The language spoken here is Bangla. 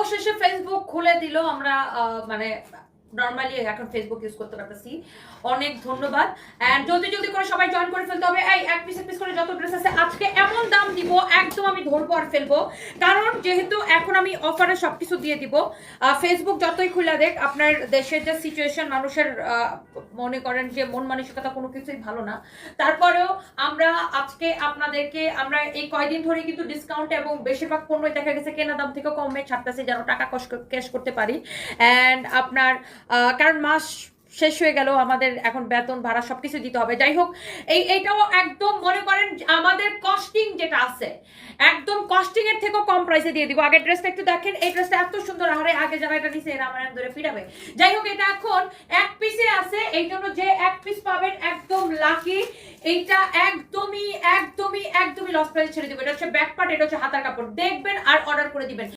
অবশেষে ফেসবুক খুলে দিল। আমরা মানে নরমালি এখন ফেসবুক ইউজ করতে পারতেছি। অনেক ধন্যবাদ। এন্ড জলদি জলদি করে সবাই জয়েন করে ফেলতে হবে। এই এক পিস করে যত ড্রেস আছে আজকে এমন দাম দিব, একদম আমি ধরবো আর ফেলবো। কারণ যেহেতু এখন আমি অফারে সবকিছু দিয়ে দিব। ফেসবুক যতই খুলে দেখ, আপনার দেশের যে সিচুয়েশন, মানুষের মনে করেন যে মন মানসিকতা কোনো কিছুই ভালো না, তারপরেও আমরা আজকে আপনাদেরকে আমরা এই কয়দিন ধরে কিন্তু ডিসকাউন্ট এবং বেশিরভাগ পণ্যই দেখা গেছে কেনা দাম থেকে কমে ছাড়তেছে, যেন টাকা ক্যাশ করতে পারি। অ্যান্ড আপনার কারণ মাস শেষ হয়ে গেল, আমাদের এখন বেতন ভাড়া সবকিছু দিতে হবে। যাই হোক, এইটাও একদম মনে করেন আমাদের কস্টিং যেটা আছে, একদম কস্টিং এর থেকেও কম প্রাইসে দিয়ে দিব। আগের ড্রেসটা একটু দেখেন, এই ড্রেসটা এত সুন্দর, আরে আগে যারা এটা নিছে এরা আমার ধরে ফিরাবে। যাই হোক, এটা এখন এক পিসে আছে, এই জন্য যে এক পিস পাবেন একদম লাকি। এইটা একদমই লস প্রাইসে ছেড়ে দিব। এটা হচ্ছে ব্যাক পার্ট, এটা হচ্ছে হাতার কাপড়। দেখবেন আর অর্ডার করে দিবেন।